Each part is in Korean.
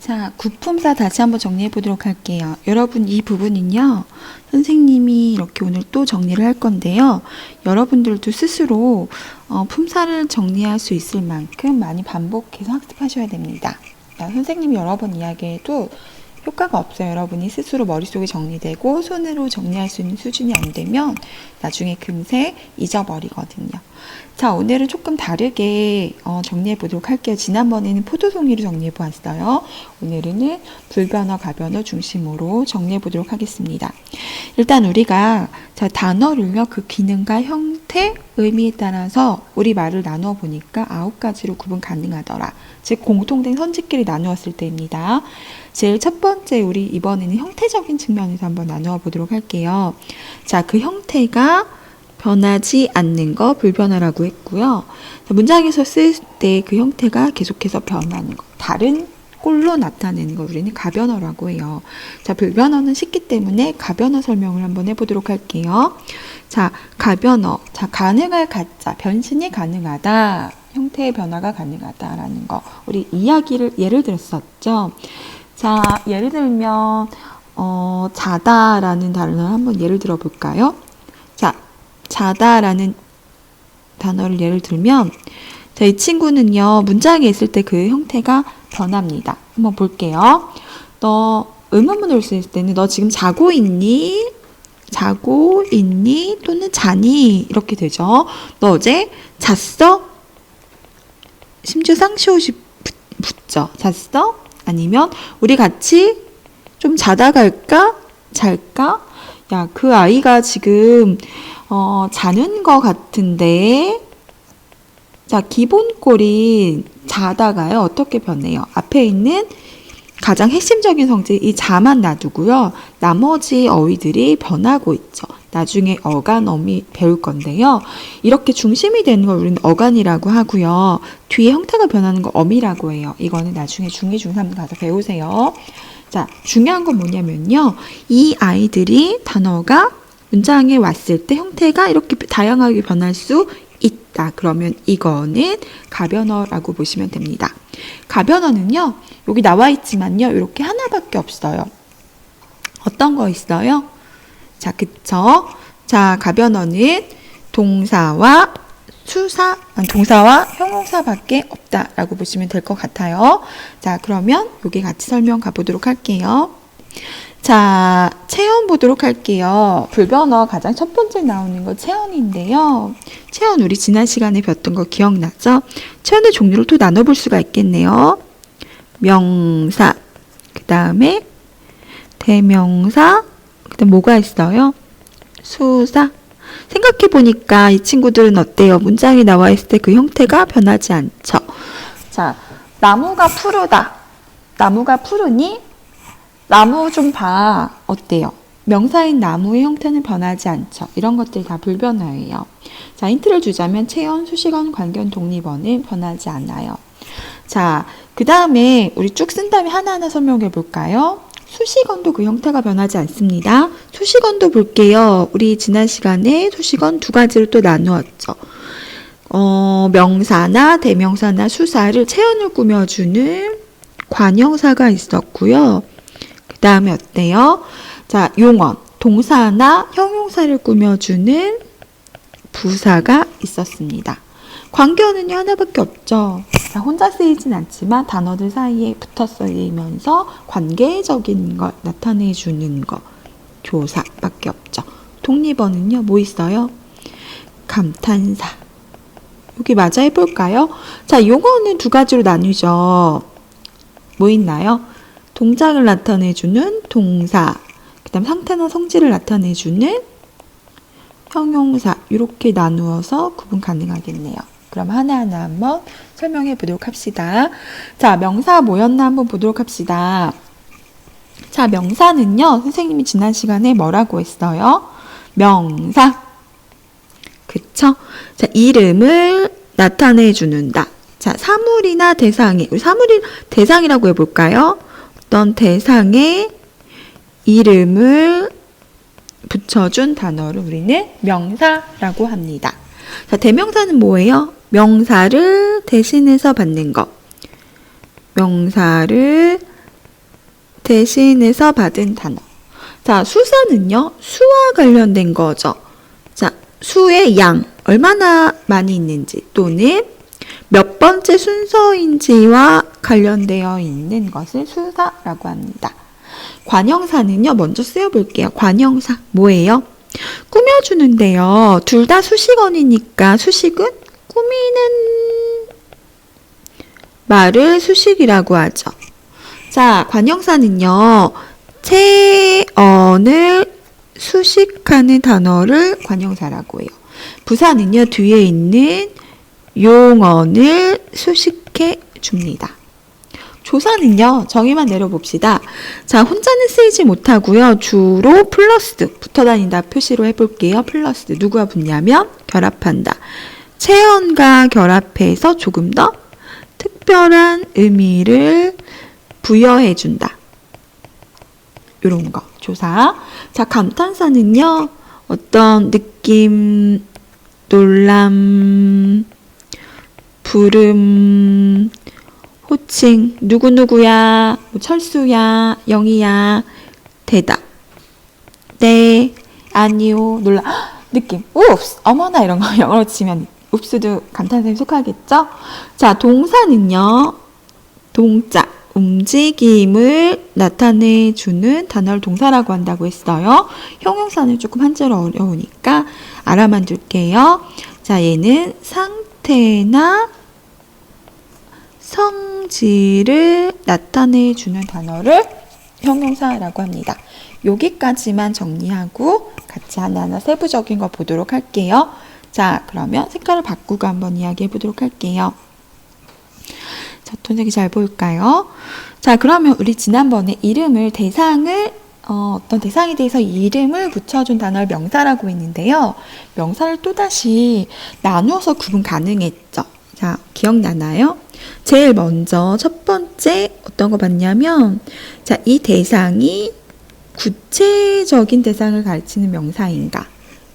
자, 구품사 다시 한번 정리해 보도록 할게요. 여러분, 이 부분은요, 선생님이 이렇게 오늘 또 정리를 할 건데요. 여러분들도 스스로 품사를 정리할 수 있을 만큼 많이 반복해서 학습하셔야 됩니다. 선생님이 여러 번 이야기해도 효과가 없어요. 여러분이 스스로 머릿속에 정리되고 손으로 정리할 수 있는 수준이 안 되면 나중에 금세 잊어버리거든요. 자, 오늘은 조금 다르게 정리해 보도록 할게요. 지난번에는 포도송이로 정리해 보았어요. 오늘은 불변어, 가변어 중심으로 정리해 보도록 하겠습니다. 일단 우리가 자, 단어를요, 그 기능과 형태, 의미에 따라서 우리 말을 나누어 보니까 9가지로 구분 가능하더라. 즉 공통된 선지끼리 나누었을 때입니다. 제일 첫 번째, 우리 이번에는 형태적인 측면에서 한번 나누어 보도록 할게요. 자, 그 형태가 변하지 않는 거 불변어라고 했고요. 문장에서 쓸 때 그 형태가 계속해서 변하는 거, 다른 꼴로 나타내는 거 우리는 가변어라고 해요. 자, 불변어는 쉽기 때문에 가변어 설명을 한번 해보도록 할게요. 자, 가변어. 자, 가능할 가짜, 변신이 가능하다. 형태의 변화가 가능하다라는 거. 우리 이야기를 예를 들었었죠. 자, 예를 들면 자다라는 단어를 한번 예를 들어볼까요? 자, 자다라는 단어를 예를 들면 자, 이 친구는요, 문장에 있을 때 그 형태가 변합니다. 한번 볼게요. 너 의문문을 쓸 때는 너 지금 자고 있니? 자고 있니? 또는 자니? 이렇게 되죠. 너 어제 잤어? 심지어 쌍시옷이 붙죠. 잤어? 아니면 우리 같이 좀 자다 갈까? 잘까? 야, 그 아이가 지금 자는 것 같은데. 자, 기본꼴인 자다가요, 어떻게 변해요? 앞에 있는 가장 핵심적인 성질, 이 자만 놔두고요, 나머지 어휘들이 변하고 있죠. 나중에 어간, 어미 배울 건데요. 이렇게 중심이 되는 걸 우리는 어간이라고 하고요. 뒤에 형태가 변하는 거 어미라고 해요. 이거는 나중에 중2, 중3 가서 배우세요. 자, 중요한 건 뭐냐면요. 이 아이들이 단어가 문장에 왔을 때 형태가 이렇게 다양하게 변할 수 있다. 그러면 이거는 가변어라고 보시면 됩니다. 가변어는요, 여기 나와 있지만요, 이렇게 하나밖에 없어요. 어떤 거 있어요? 자, 그쵸? 자, 가변어는 동사와 동사와 형용사밖에 없다라고 보시면 될 것 같아요. 자, 그러면 여기 같이 설명 가보도록 할게요. 자, 체언 보도록 할게요. 불변어 가장 첫 번째 나오는 거 체언인데요. 체언 우리 지난 시간에 배웠던 거 기억나죠? 체언의 종류를 또 나눠볼 수가 있겠네요. 명사, 그 다음에 대명사, 그 다음 뭐가 있어요? 수사. 생각해보니까 이 친구들은 어때요? 문장이 나와 있을 때 그 형태가 변하지 않죠. 자, 나무가 푸르다. 나무가 푸르니? 나무 좀 봐. 어때요? 명사인 나무의 형태는 변하지 않죠. 이런 것들이 다 불변어예요. 자, 힌트를 주자면 체언, 수식언, 관계언, 독립어는 변하지 않아요. 자, 그 다음에 우리 쭉 쓴 다음에 하나하나 설명해 볼까요? 수식언도 그 형태가 변하지 않습니다. 수식언도 볼게요. 우리 지난 시간에 수식언 2가지로 또 나누었죠. 명사나 대명사나 수사를 체언을 꾸며주는 관형사가 있었고요. 그 다음에 어때요? 자, 용언, 동사나 형용사를 꾸며주는 부사가 있었습니다. 관계어는요, 하나밖에 없죠. 자, 혼자 쓰이진 않지만 단어들 사이에 붙어 쓰이면서 관계적인 걸 나타내주는 거, 교사밖에 없죠. 독립어는요, 뭐 있어요? 감탄사. 여기 맞아 해볼까요? 자, 용어는 2가지로 나뉘죠. 뭐 있나요? 동작을 나타내주는 동사, 그 다음 상태나 성질을 나타내주는 형용사, 이렇게 나누어서 구분 가능하겠네요. 그럼 하나하나 한번 설명해 보도록 합시다. 자, 명사 뭐였나 한번 보도록 합시다. 자, 명사는요, 선생님이 지난 시간에 뭐라고 했어요? 명사. 그쵸? 자, 이름을 나타내 주는다. 자, 사물이나 대상이, 우리 사물이 대상이라고 해볼까요? 어떤 대상의 이름을 붙여준 단어를 우리는 명사라고 합니다. 자, 대명사는 뭐예요? 명사를 대신해서 받는 거. 명사를 대신해서 받은 단어. 자, 수사는요, 수와 관련된 거죠. 자, 수의 양, 얼마나 많이 있는지, 또는 몇 번째 순서인지와 관련되어 있는 것을 수사라고 합니다. 관형사는요, 먼저 쓰여볼게요. 관형사, 뭐예요? 꾸며주는데요. 둘 다 수식어니니까 수식은 꾸미는 말을 수식이라고 하죠. 자, 관형사는요, 체언을 수식하는 단어를 관형사라고 해요. 부사는요, 뒤에 있는 용언을 수식해 줍니다. 조사는요, 정의만 내려봅시다. 자, 혼자는 쓰이지 못하고요. 주로 플러스, 붙어 다닌다 표시로 해볼게요. 플러스, 누구와 붙냐면 결합한다. 체언과 결합해서 조금 더 특별한 의미를 부여해준다. 이런 거, 조사. 자, 감탄사는요, 어떤 느낌, 놀람, 부름, 호칭, 누구누구야, 뭐 철수야, 영희야, 대답. 네, 아니요, 놀라, 느낌, 웁스, 어머나 이런 거 영어로 치면 웁스도 감탄사에 속하겠죠? 자, 동사는요, 동작, 움직임을 나타내주는 단어를 동사라고 한다고 했어요. 형용사는 조금 한자로 어려우니까 알아만 둘게요. 자, 얘는 상태나 성질을 나타내주는 단어를 형용사라고 합니다. 여기까지만 정리하고 같이 하나하나 세부적인 거 보도록 할게요. 자, 그러면 색깔을 바꾸고 한번 이야기해 보도록 할게요. 자, 어떤 색이 잘 보일까요? 자, 그러면 우리 지난번에 이름을, 대상을, 어떤 대상에 대해서 이름을 붙여준 단어를 명사라고 했는데요. 명사를 또다시 나누어서 구분 가능했죠. 자, 기억나나요? 제일 먼저 첫 번째 어떤 거 봤냐면, 자, 이 대상이 구체적인 대상을 가리키는 명사인가?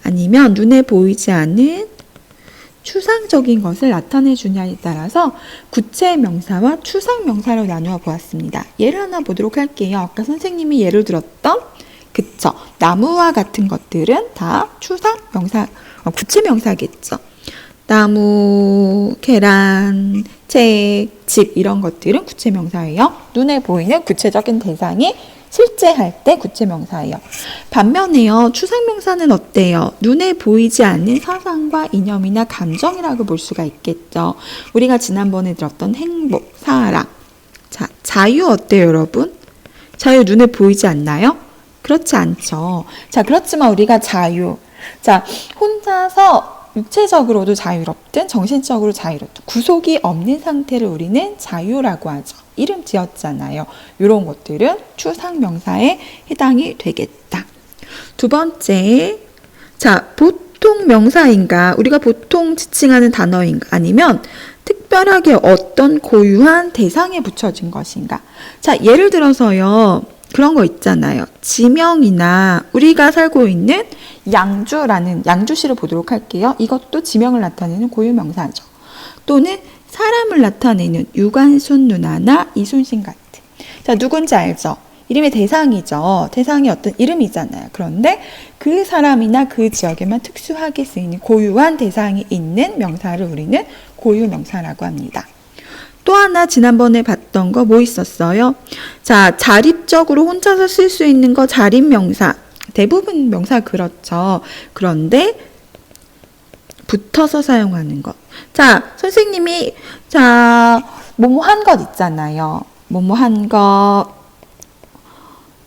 아니면 눈에 보이지 않는 추상적인 것을 나타내 주냐에 따라서 구체 명사와 추상 명사로 나누어 보았습니다. 예를 하나 보도록 할게요. 아까 선생님이 예를 들었던, 그쵸, 나무와 같은 것들은 다 추상 명사, 구체 명사겠죠. 나무, 계란, 책, 집 이런 것들은 구체 명사예요. 눈에 보이는 구체적인 대상이 실제 할 때 구체 명사예요. 반면에요, 추상 명사는 어때요? 눈에 보이지 않는 사상과 이념이나 감정이라고 볼 수가 있겠죠. 우리가 지난번에 들었던 행복, 사랑. 자, 자유 어때요, 여러분? 자유 눈에 보이지 않나요? 그렇지 않죠. 자, 그렇지만 우리가 자유. 자, 혼자서 육체적으로도 자유롭든 정신적으로 자유롭든 구속이 없는 상태를 우리는 자유라고 하죠. 이름 지었잖아요. 이런 것들은 추상명사에 해당이 되겠다. 두 번째, 자, 보통 명사인가? 우리가 보통 지칭하는 단어인가? 아니면 특별하게 어떤 고유한 대상에 붙여진 것인가? 자, 예를 들어서요. 그런 거 있잖아요. 지명이나 우리가 살고 있는 양주라는 양주시를 보도록 할게요. 이것도 지명을 나타내는 고유명사죠. 또는 사람을 나타내는 유관순 누나나 이순신 같은. 자, 누군지 알죠? 이름의 대상이죠. 대상이 어떤 이름이잖아요. 그런데 그 사람이나 그 지역에만 특수하게 쓰이는 고유한 대상이 있는 명사를 우리는 고유명사라고 합니다. 또 하나 지난번에 봤던 거 뭐 있었어요? 자, 자립적으로 혼자서 쓸 수 있는 거 자립명사. 대부분 명사 그렇죠. 그런데 붙어서 사용하는 것. 자, 선생님이 자, 뭐뭐한 것 있잖아요. 뭐뭐한 것,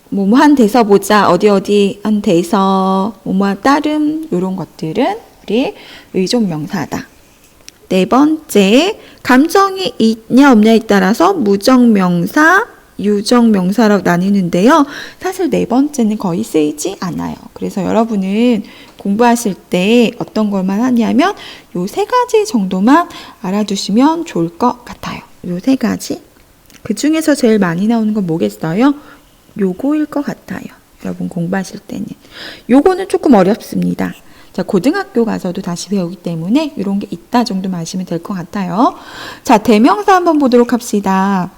뭐뭐한 데서 보자. 어디 한 데서 뭐뭐한 따름 이런 것들은 우리 의존명사다. 네 번째, 감정이 있냐 없냐에 따라서 무정명사, 유정명사라고 나뉘는데요. 사실 네 번째는 거의 쓰이지 않아요. 그래서 여러분은 공부하실 때 어떤 걸만 하냐면 요 세 가지 정도만 알아두시면 좋을 것 같아요. 요 세 가지. 그 중에서 제일 많이 나오는 건 뭐겠어요? 요거일 것 같아요. 여러분 공부하실 때는. 요거는 조금 어렵습니다. 자, 고등학교 가서도 다시 배우기 때문에 이런 게 있다 정도만 아시면 될 것 같아요. 자, 대명사 한번 보도록 합시다.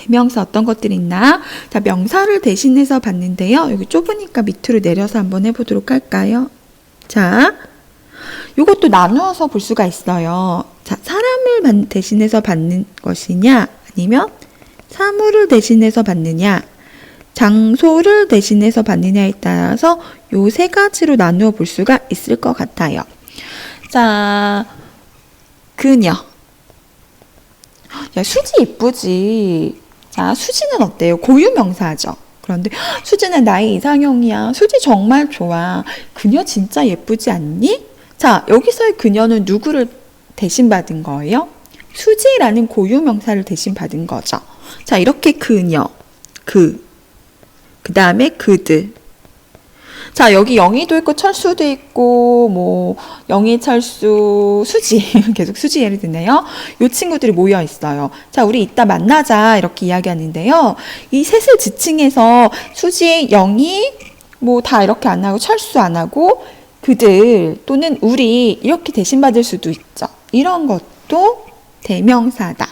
대명사 어떤 것들이 있나? 자, 명사를 대신해서 받는데요. 여기 좁으니까 밑으로 내려서 한번 해보도록 할까요? 자, 요것도 나누어서 볼 수가 있어요. 자, 사람을 대신해서 받는 것이냐? 아니면 사물을 대신해서 받느냐? 장소를 대신해서 받느냐에 따라서 요 세 가지로 나누어 볼 수가 있을 것 같아요. 자, 그녀. 야, 수지 이쁘지. 자, 수지는 어때요? 고유명사죠. 그런데 수지는 나의 이상형이야. 수지 정말 좋아. 그녀 진짜 예쁘지 않니? 자, 여기서의 그녀는 누구를 대신 받은 거예요? 수지라는 고유명사를 대신 받은 거죠. 자, 이렇게 그녀, 그 다음에 그들. 자, 여기 영희도 있고 철수도 있고 뭐 영희, 철수, 수지 계속 수지 예를 드네요. 이 친구들이 모여 있어요. 자, 우리 이따 만나자 이렇게 이야기하는데요. 이 셋을 지칭해서 수지, 영희 뭐 다 이렇게 안 하고 철수 안 하고 그들 또는 우리 이렇게 대신 받을 수도 있죠. 이런 것도 대명사다.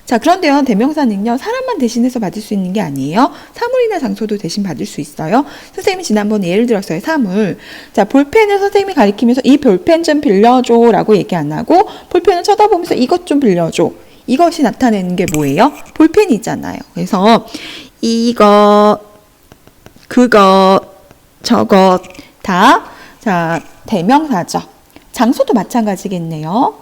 자, 그런데요, 대명사는요, 사람만 대신해서 받을 수 있는 게 아니에요. 사물이나 장소도 대신 받을 수 있어요. 선생님이 지난번에 예를 들었어요, 사물. 자, 볼펜을 선생님이 가리키면서 이 볼펜 좀 빌려줘 라고 얘기 안 하고, 볼펜을 쳐다보면서 이것 좀 빌려줘. 이것이 나타내는 게 뭐예요? 볼펜이잖아요. 그래서 이것, 그것, 저것 다, 자, 대명사죠. 장소도 마찬가지겠네요.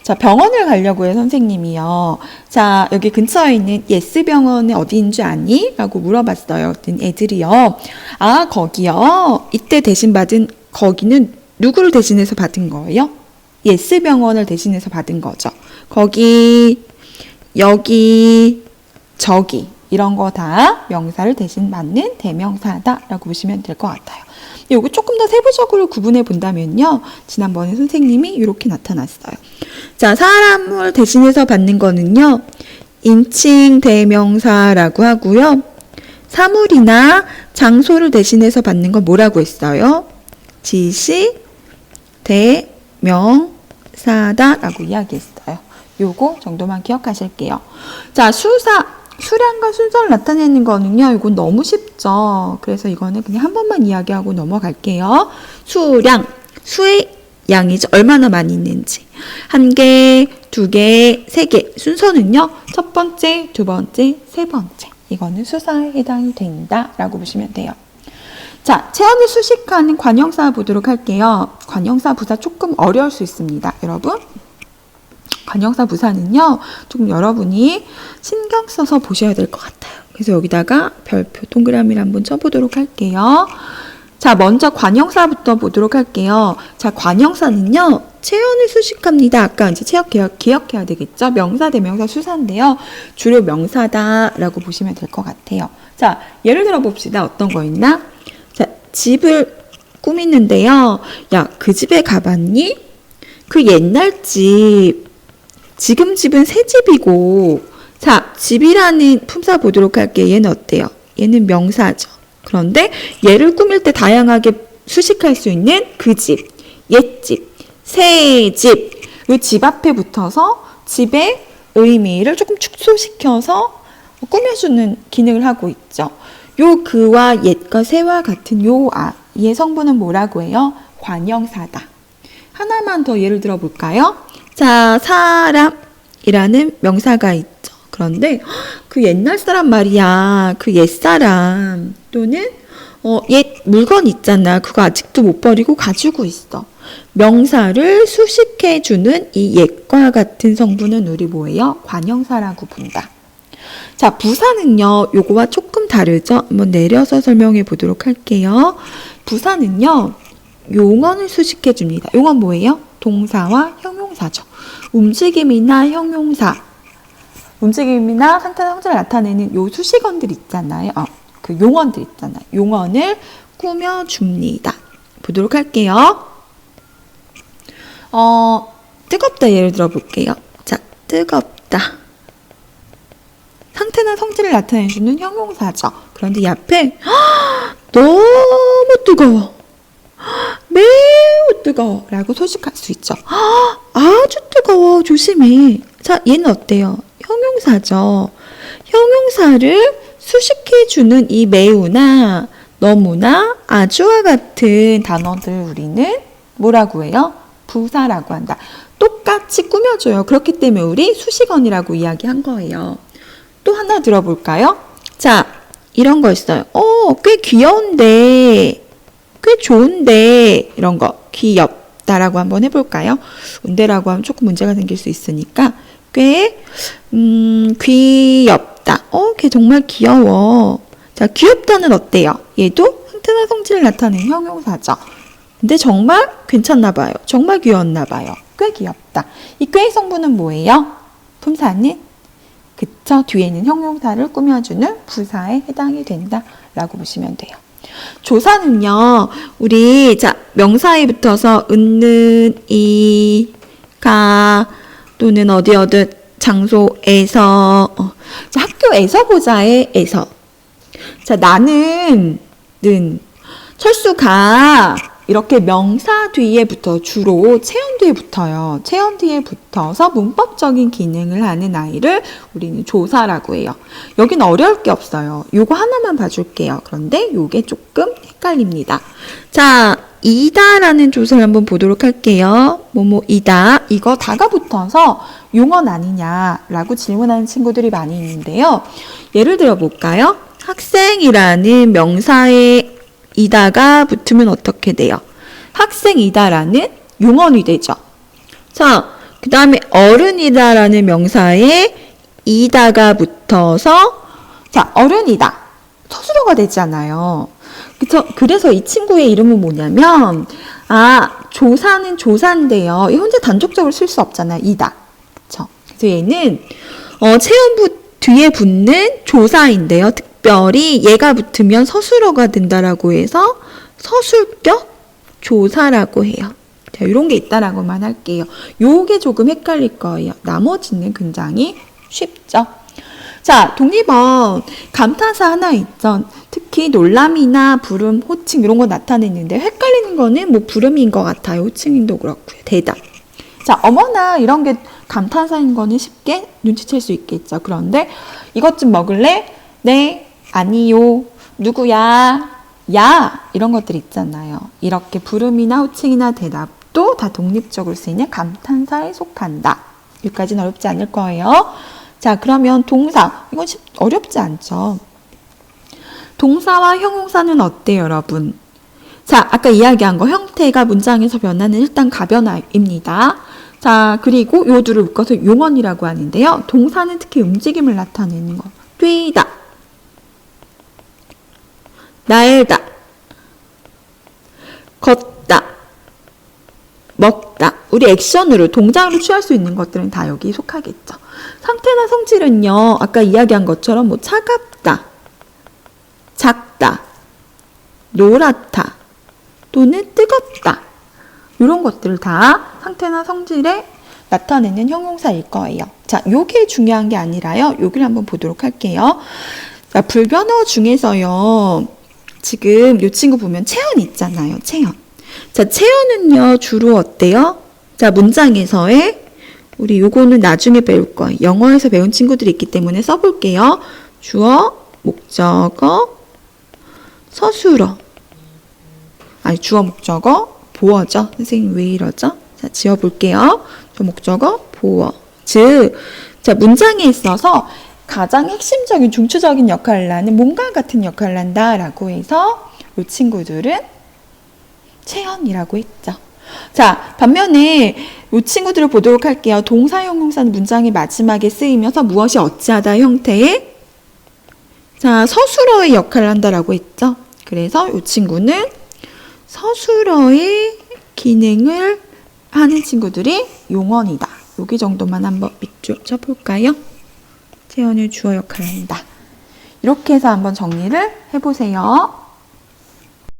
자, 병원을 가려고 해, 선생님이요. 자, 여기 근처에 있는 예스병원이 어디인 줄 아니? 라고 물어봤어요. 어떤 애들이요. 아, 거기요. 이때 대신 받은 거기는 누구를 대신해서 받은 거예요? 예스병원을 대신해서 받은 거죠. 거기, 여기, 저기 이런 거 다 명사를 대신 받는 대명사다라고 보시면 될 것 같아요. 요거 조금 더 세부적으로 구분해 본다면요. 지난번에 선생님이 이렇게 나타났어요. 자, 사람을 대신해서 받는 거는요. 인칭 대명사라고 하고요. 사물이나 장소를 대신해서 받는 건 뭐라고 했어요? 지시 대명사다라고 이야기했어요. 요거 정도만 기억하실게요. 자, 수량과 순서를 나타내는 거는요, 이건 너무 쉽죠. 그래서 이거는 그냥 한 번만 이야기하고 넘어갈게요. 수량, 수의 양이죠. 얼마나 많이 있는지. 1개, 2개, 3개. 순서는요, 첫 번째, 두 번째, 세 번째. 이거는 수사에 해당이 된다라고 보시면 돼요. 자, 체언을 수식하는 관형사 보도록 할게요. 관형사 부사 조금 어려울 수 있습니다, 여러분. 관형사 부사는요, 조금 여러분이 신경 써서 보셔야 될 것 같아요. 그래서 여기다가 별표 동그라미를 한번 쳐보도록 할게요. 자, 먼저 관형사부터 보도록 할게요. 자, 관형사는요, 체언을 수식합니다. 아까 이제 기억해야 되겠죠? 명사, 대명사, 수사인데요. 주로 명사다라고 보시면 될 것 같아요. 자, 예를 들어 봅시다. 어떤 거 있나? 자, 집을 꾸미는데요. 야, 그 집에 가봤니? 그 옛날 집. 지금 집은 새 집이고, 자, 집이라는 품사 보도록 할게요. 얘는 어때요? 얘는 명사죠. 그런데 얘를 꾸밀 때 다양하게 수식할 수 있는 그 집, 옛집, 새 집. 이 집 앞에 붙어서 집의 의미를 조금 축소시켜서 꾸며주는 기능을 하고 있죠. 요 그와 옛과 새와 같은 얘 성분은 뭐라고 해요? 관형사다. 하나만 더 예를 들어 볼까요? 자, 사람이라는 명사가 있죠. 그런데 그 옛날 사람 말이야. 그 옛사람 또는 옛 물건 있잖아. 그거 아직도 못 버리고 가지고 있어. 명사를 수식해주는 이 옛과 같은 성분은 우리 뭐예요? 관형사라고 본다. 자, 부사는요. 요거와 조금 다르죠? 한번 내려서 설명해 보도록 할게요. 부사는요. 용언을 수식해 줍니다. 용언 뭐예요? 동사와 형용사죠. 움직임이나 형용사, 움직임이나 상태나 형태를 나타내는 요 수식어들 있잖아요. 그 용언들 있잖아요. 용언을 꾸며줍니다. 보도록 할게요. 뜨겁다 예를 들어 볼게요. 자, 뜨겁다. 상태나 성질을 나타내주는 형용사죠. 그런데 이 앞에 너무 뜨거워. 매우 뜨거워 라고 소식할 수 있죠. 아주 뜨거워 조심해. 자, 얘는 어때요? 형용사죠. 형용사를 수식해주는 이 매우나, 너무나, 아주와 같은 단어들 우리는 뭐라고 해요? 부사라고 한다. 똑같이 꾸며줘요. 그렇기 때문에 우리 수식어니라고 이야기한 거예요. 또 하나 들어볼까요? 자, 이런 거 있어요. 꽤 귀여운데, 꽤 좋은데, 이런 거. 귀엽다라고 한번 해볼까요? 운대라고 하면 조금 문제가 생길 수 있으니까, 꽤, 귀엽다. 걔 정말 귀여워. 자, 귀엽다는 어때요? 얘도 형태나 성질을 나타내는 형용사죠. 근데 정말 괜찮나 봐요. 정말 귀여웠나 봐요. 꽤 귀엽다. 이 꾀의 성분은 뭐예요? 품사는? 그쵸? 뒤에는 형용사를 꾸며주는 부사에 해당이 된다라고 보시면 돼요. 조사는요, 우리, 자, 명사에 붙어서 은는, 가, 또는 어디 장소에서, 자, 학교에서 보자의 에서. 자, 나는, 철수가, 이렇게 명사 뒤에 붙어 주로 체형 뒤에 붙어요. 체형 뒤에 붙어서 문법적인 기능을 하는 아이를 우리는 조사라고 해요. 여긴 어려울 게 없어요. 요거 하나만 봐줄게요. 그런데 요게 조금 헷갈립니다. 자, 이다라는 조사를 한번 보도록 할게요. 뭐뭐이다. 이거 다가 붙어서 용언 아니냐라고 질문하는 친구들이 많이 있는데요. 예를 들어 볼까요? 학생이라는 명사에 이다가 붙으면 어떻게 돼요? 학생이다라는 용언이 되죠. 자, 그 다음에 어른이다라는 명사에 이다가 붙어서 자, 어른이다. 서술어가 되잖아요. 그쵸? 그래서 이 친구의 이름은 뭐냐면 조사는 조사인데요. 이 혼자 단독적으로 쓸 수 없잖아요. 이다. 그쵸? 그래서 얘는 체험부 뒤에 붙는 조사인데요. 특별히 얘가 붙으면 서술어가 된다라고 해서 서술격 조사라고 해요. 자, 이런 게 있다라고만 할게요. 요게 조금 헷갈릴 거예요. 나머지는 굉장히 쉽죠. 자, 독립어 감탄사 하나 있죠. 특히 놀람이나 부름, 호칭 이런 거 나타내는데 헷갈리는 거는 뭐 부름인 것 같아요. 호칭도 그렇고요. 대답. 자, 어머나 이런 게 감탄사인 거는 쉽게 눈치챌 수 있겠죠. 그런데 이것 좀 먹을래? 네, 아니요, 누구야, 야 이런 것들 있잖아요. 이렇게 부름이나 호칭이나 대답도 다 독립적으로 쓰이는 감탄사에 속한다. 여기까지는 어렵지 않을 거예요. 자, 그러면 동사. 이건 어렵지 않죠. 동사와 형용사는 어때요, 여러분? 자, 아까 이야기한 거 형태가 문장에서 변하는 일단 가변화입니다. 자, 그리고 요 둘을 묶어서 용언이라고 하는데요. 동사는 특히 움직임을 나타내는 거. 뛰다, 날다, 걷다, 먹다. 우리 액션으로 동작으로 취할 수 있는 것들은 다 여기 속하겠죠. 상태나 성질은요. 아까 이야기한 것처럼 뭐 차갑다, 작다, 노랗다, 또는 뜨겁다. 이런 것들을 다 상태나 성질에 나타내는 형용사일 거예요. 자, 요게 중요한 게 아니라요. 여기를 한번 보도록 할게요. 자, 불변어 중에서요. 지금 요 친구 보면 체언 있잖아요. 체언. 자, 체언은요. 주로 어때요? 자, 문장에서의 우리 요거는 나중에 배울 거예요. 영어에서 배운 친구들이 있기 때문에 써볼게요. 주어, 목적어, 서술어. 아니, 주어, 목적어, 보어죠. 선생님 왜 이러죠? 자, 지워볼게요. 주 목적어, 보어. 즉, 자, 문장에 있어서 가장 핵심적인 중추적인 역할을 하는 뭔가 같은 역할을 한다라고 해서 이 친구들은 체언이라고 했죠. 자, 반면에 이 친구들을 보도록 할게요. 동사 형용사는 문장의 마지막에 쓰이면서 무엇이 어찌하다 형태의 자, 서술어의 역할을 한다라고 했죠. 그래서 이 친구는 서술어의 기능을 하는 친구들이 용언이다. 여기 정도만 한번 밑줄 쳐볼까요? 체언을 주어 역할을 한다. 이렇게 해서 한번 정리를 해보세요.